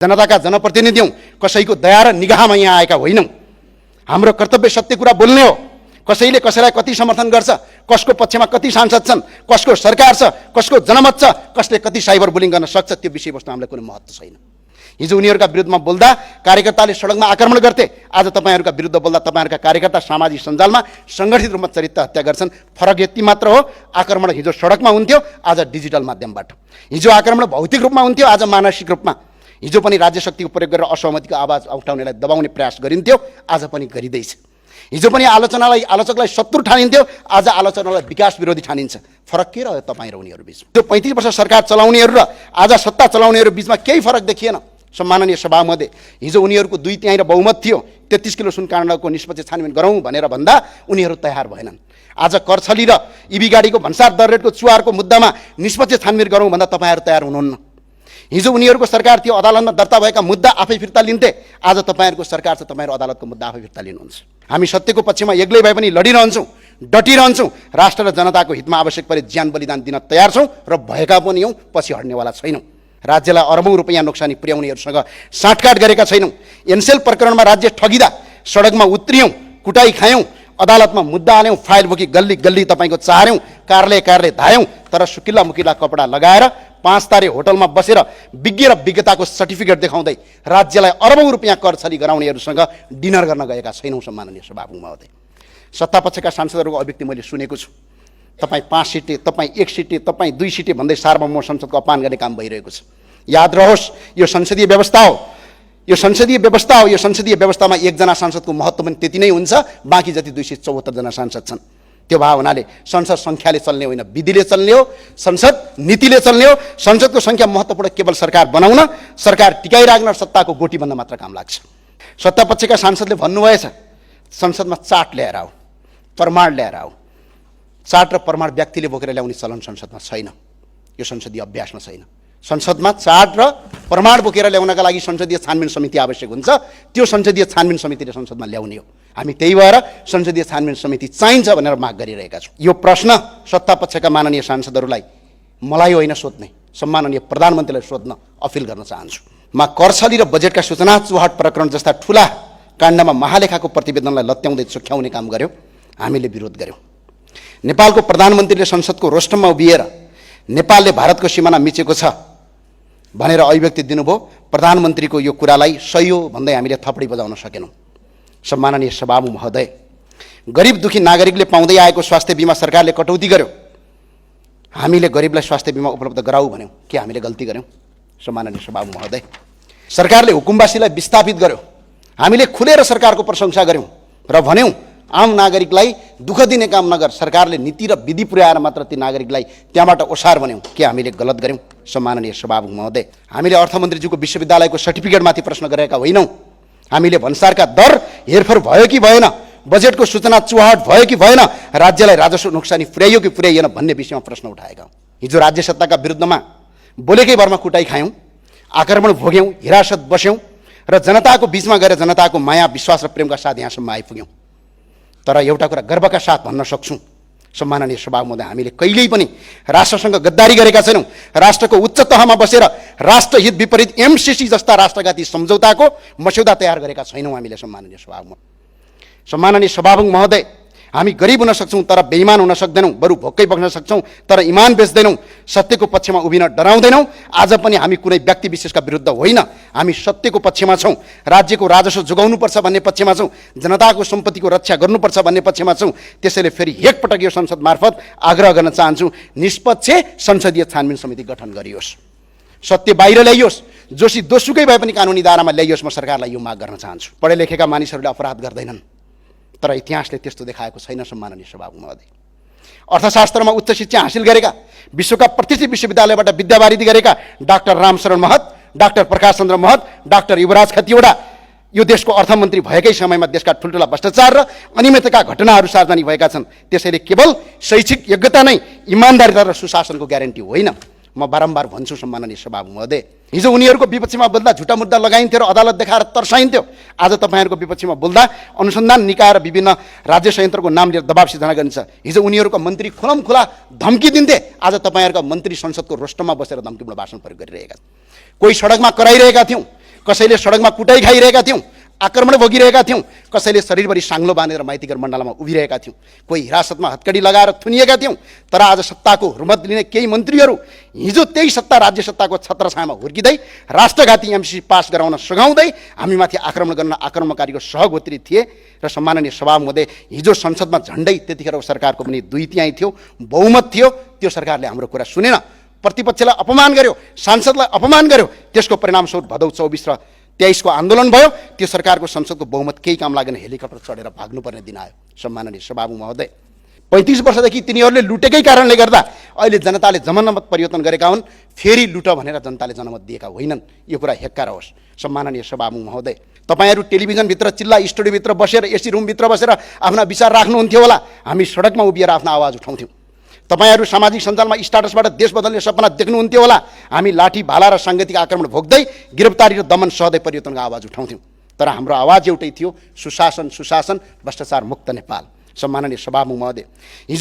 जनताका जनप्रतिनिधि हौं, कसैको दया र निगाहमा यहाँ आएका होइनौं। हाम्रो कर्तव्य सत्य कुरा बोल्ने हो। कसैले कसैलाई कति समर्थन गर्छ, कसको पक्षमा कति सांसद छन्, कसको सरकार छ, कसको जनमत छ, कसले कति साइबर बुलिङ गर्न सक्छ, त्यो विषयवस्तु हामीलाई कुनै महत्त्व छैन। हिजो उनीहरूका विरुद्धमा बोल्दा कार्यकर्ताले सडकमा आक्रमण गर्थे, आज तपाईहरुका विरुद्ध बोल्दा तपाईहरुका कार्यकर्ता सामाजिक सञ्जालमा संगठित रूपमा चरित्र हत्या गर्छन्। फरक यति मात्र हो, आक्रमण हिजो सडकमा हुन्थ्यो, आज डिजिटल माध्यमबाट। हिजो आक्रमण भौतिक रूपमा हुन्थ्यो, आज मानसिक रूपमा। हिजो पनि राज्य शक्तिको प्रयोग गरेर असहमतिको आवाज उठाउनेलाई दबाउने प्रयास गरिन्थ्यो, आज पनि गरिँदैछ। हिजो पनि आलोचकलाई शत्रु ठानिन्थ्यो, आज आलोचनालाई विकास विरोधी ठानिन्छ। फरक के रह्यो तपाईँ र उनीहरू बीच? त्यो 35 वर्ष सरकार चलाउनेहरू र आज सत्ता चलाउनेहरू बीचमा केही फरक देखिएन। सम्माननीय सभामध्ये हिजो उनीहरूको 2/3 र बहुमत थियो, 33 किलो सुन काण्डको निष्पक्ष छानबिन गरौँ भनेर भन्दा उनीहरू तयार भएनन्। आज करछली र इबी गाडीको भन्सार दर रेटको चुहारको मुद्दामा निष्पक्ष छानबिन गरौँ भन्दा तपाईहरु तयार हुनुहुन्न। हिजो उनीहरूको सरकार थियो, अदालतमा दर्ता भएका मुद्दा आफै फिर्ता लिन्थे, आज तपाईहरुको सरकार छ, तपाईहरु अदालतको मुद्दा आफै फिर्ता लिनुहुन्छ। हामी सत्यको पक्षमा एक्लै भए पनि लडिरहन्छौँ, डटिरहन्छौँ। राष्ट्र र जनताको हितमा आवश्यक परे ज्यान बलिदान दिन तयार छौँ र भएका पनि हौँ, पछि हट्नेवाला छैनौँ। राज्यलाई अरबौं रुपैयाँ नोक्सानी पुर्याउनेहरूसँग साँठगाँठ गरेका छैनौँ। एनसेल प्रकरणमा राज्य ठगिँदा सडकमा उत्रियौँ, कुटाई खायौँ, अदालतमा मुद्दा हाल्यौँ, फाइल बोकी गल्ली गल्ली तपाईँको चार्यौँ, कार्यालय धायौँ। तर सुकिल्ला मुकिल्ला कपडा लगाएर 5 तारे होटलमा बसेर विज्ञ र विज्ञताको सर्टिफिकेट देखाउँदै राज्यलाई अरबौं रुपैयाँ करछली गराउनेहरूसँग डिनर गर्न गएका छैनौँ। सम्माननीय सभामुख महोदय, सत्तापक्षका सांसदहरूको अभिव्यक्ति मैले सुनेको छु। तपाईँ 5 सिटे, तपाईँ 1 सिटे, तपाईँ 2 सिटे भन्दै सार्वभौम संसदको अपमान गर्ने काम भइरहेको छ। याद रहोस्, यो संसदीय व्यवस्था हो, यो संसदीय व्यवस्था हो। यो संसदीय व्यवस्थामा एकजना सांसदको महत्त्व पनि त्यति नै हुन्छ, बाँकी जति 274 जना सांसद छन्। त्यो भए हुनाले संसद सङ्ख्याले चल्ने होइन, विधिले चल्ने हो, संसद नीतिले चल्ने हो। संसदको सङ्ख्या महत्त्वपूर्ण केवल सरकार बनाउन, सरकार टिकाइराख्न, सत्ताको गोटी बन्न मात्र काम लाग्छ। सत्तापक्षका सांसदले भन्नुभएछ, संसदमा चार्ट ल्याएर आऊ, प्रमाण ल्याएर आऊ। चार्ट र प्रमाण व्यक्तिले बोकेर ल्याउने चलन संसदमा छैन, यो संसदीय अभ्यासमा छैन। संसदमा चार्ट र प्रमाण बोकेर ल्याउनका लागि संसदीय छानबिन समिति आवश्यक हुन्छ, त्यो संसदीय छानबिन समितिले संसदमा ल्याउने हो। हामी त्यही भएर संसदीय छानबिन समिति चाहिन्छ भनेर माग गरिरहेका छौँ। यो प्रश्न सत्तापक्षका माननीय सांसदहरूलाई मलाई होइन सोध्ने, सम्माननीय प्रधानमन्त्रीलाई सोध्न अपिल गर्न चाहन्छु। म करछली र बजेटका सूचना चुहाट प्रकरण जस्ता ठुला काण्डमा महालेखाको प्रतिवेदनलाई लत्याउँदै चुक्याउने काम गर्यो, हामीले विरोध गर्यौँ। नेपालको प्रधानमन्त्रीले संसदको रोस्टममा उभिएर नेपालले भारतको सिमाना मिचेको छ भनेर अभिव्यक्ति दिनुभयो। प्रधानमन्त्रीको यो कुरालाई सही हो भन्दै हामीले थपडी बजाउन सकेनौँ। सम्माननीय सभामुख महोदय, गरिब दुखी नागरिकले पाउँदै आएको स्वास्थ्य बिमा सरकारले कटौती गर्यो। हामीले गरिबलाई स्वास्थ्य बिमा उपलब्ध गराऊ भन्यौँ, के हामीले गल्ती गर्यौँ? सम्माननीय सभामुख महोदय, सरकारले हुकुमवासीलाई विस्थापित गर्यो, हामीले खुलेर सरकारको प्रशंसा गर्यौँ र भन्यौँ आम नागरिकलाई दुःख दिने काम नगर, सरकारले नीति र विधि पुर्याएर मात्र ती नागरिकलाई त्यहाँबाट ओसार भन्यौँ, के हामीले गलत गर्यौँ? सम्माननीय सभामुख महोदय, हामीले अर्थमन्त्रीज्यूको विश्वविद्यालयको सर्टिफिकेटमाथि प्रश्न गरेका होइनौँ। हामीले भन्सारका दर हेरफेर भयो कि भएन, बजेटको सूचना चुहाट भयो कि भएन, राज्यलाई राजस्व नोक्सानी पुर्याइयो कि पुर्याइएन भन्ने विषयमा प्रश्न उठाएका हौँ। हिजो राज्य सत्ताका विरुद्धमा बोलेकै भरमा कुटाई खायौँ, आक्रमण भोग्यौँ, हिरासत बस्यौँ र जनताको बीचमा गएर जनताको माया विश्वास र प्रेमका साथ यहाँसम्म आइपुग्यौँ। तर एउटा कुरा गर्वका साथ भन्न सक्छौँ, सम्माननीय सभामुख, हामीले कहिल्यै पनि राष्ट्रसँग गद्दारी गरेका छैनौँ। राष्ट्रको उच्च तहमा बसेर राष्ट्रहित विपरीत एमसिसी जस्ता राष्ट्रघाती सम्झौताको मस्यौदा तयार गरेका छैनौँ हामीले। सम्माननीय सभामुख महोदय, हामी गरिब हुन सक्छौँ तर बेइमान हुन सक्दैनौँ, बरु भोकै बग्न सक्छौँ तर इमान बेच्दैनौँ, सत्यको पक्षमा उभिन डराउँदैनौँ। आज पनि हामी कुनै व्यक्ति विशेषका विरुद्ध होइन, हामी सत्यको पक्षमा छौँ, राज्यको राजस्व जोगाउनुपर्छ भन्ने पक्षमा छौँ, जनताको सम्पत्तिको रक्षा गर्नुपर्छ भन्ने पक्षमा छौँ। त्यसैले फेरि एकपटक यो संसद मार्फत आग्रह गर्न चाहन्छु, निष्पक्ष संसदीय छानबिन समिति गठन गरियोस्, सत्य बाहिर ल्याइयोस्, जोशी दोषुकै भए पनि कानुनी दायरामा ल्याइयोस्। म सरकारलाई यो माग गर्न चाहन्छु। पढे लेखेका मानिसहरूले अपराध गर्दैनन्, तर इतिहासले त्यस्तो देखाएको छैन। सम्माननीय सभामुख महोदय, अर्थशास्त्रमा उच्च शिक्षा हासिल गरेका, विश्वका प्रतिष्ठित विश्वविद्यालयबाट विद्यावारिधि गरेका डाक्टर रामशरण महत, डाक्टर प्रकाश चन्द्र महत, डाक्टर युवराज खतिवडा यो देशको अर्थमन्त्री भएकै समयमा देशका ठुल्ठुला भ्रष्टाचार र अनियमितताका घटनाहरू सार्वजनिक भएका छन्। त्यसैले केवल शैक्षिक योग्यता नै इमानदारिता र सुशासनको ग्यारेन्टी होइन। म बारम्बार भन्छु सम्माननीय सभामुख महोदय, हिजो उनीहरूको विपक्षमा बोल्दा झुटा मुद्दा लगाइन्थ्यो र अदालत देखाएर तर्साइन्थ्यो। आज तपाईँहरूको विपक्षमा बोल्दा अनुसन्धान निकाय र विभिन्न राज्य संयन्त्रको नाम लिएर दबाब सिर्जना गरिन्छ। हिजो उनीहरूको मन्त्री खुलमखुला धम्की दिन्थे, आज तपाईँहरूका मन्त्री संसदको रोस्टममा बसेर धम्कीपूर्ण भाषण प्रयोग गरिरहेका छन्। कोही सडकमा कराइरहेका थियौँ, कसैले सडकमा कुटाइ खाइरहेका थियौँ, आक्रमण भोगिरहेका थियौँ, कसैले शरीरभरि साङ्लो बाँधेर माइतीघर मण्डलमा उभिरहेका थियौँ, कोही हिरासतमा हत्कडी लगाएर थुनिएका थियौँ। तर आज सत्ताको रुमत लिने केही मन्त्रीहरू हिजो त्यही सत्ता राज्य सत्ताको छत्रछायामा हुर्किँदै राष्ट्रघाती एमसी पास गराउन सघाउँदै हामीमाथि आक्रमण गर्न आक्रमणकारीको सहगोत्री थिए। र सम्माननीय सभामुखले हिजो संसदमा झन्डै त्यतिखेर सरकारको पनि 2/3 थियो, बहुमत थियो, त्यो सरकारले हाम्रो कुरा सुनेन, प्रतिपक्षलाई अपमान गर्यो, सांसदलाई अपमान गर्यो। त्यसको परिणामस्वरूप भदौ 24 र 23 को आन्दोलन भयो। त्यो सरकारको संसदको बहुमत केही काम लागेन, हेलिकप्टर चढेर भाग्नुपर्ने दिन आयो। सम्माननीय सभामुख महोदय, 35 वर्षदेखि तिनीहरूले लुटेकै कारणले गर्दा अहिले जनताले जनमत परिवर्तन गरेका हुन्। फेरि लुट भनेर जनताले जनमत दिएका होइनन्। यो कुरा हेक्का रहोस्। सम्माननीय सभामुख महोदय, तपाईँहरू टेलिभिजनभित्र चिल्ला स्टुडियोभित्र बसेर एसी रुमभित्र बसेर आफ्ना विचार राख्नुहुन्थ्यो होला, हामी सडकमा उभिएर आफ्नो आवाज उठाउँथ्यौँ। तपाईहरू सामाजिक सञ्जालमा स्टाटसबाट देश बदल्ने सपना देख्नुहुन्थ्यो होला, हामी लाठी भाला र साङ्गीतिक आक्रमण भोग्दै गिरफ्तारी र दमन सहदै परिवर्तनको आवाज उठाउँथ्यौँ। तर हाम्रो आवाज एउटै थियो, सुशासन सुशासन, भ्रष्टाचार मुक्त नेपाल। सम्माननीय सभामुख महोदय,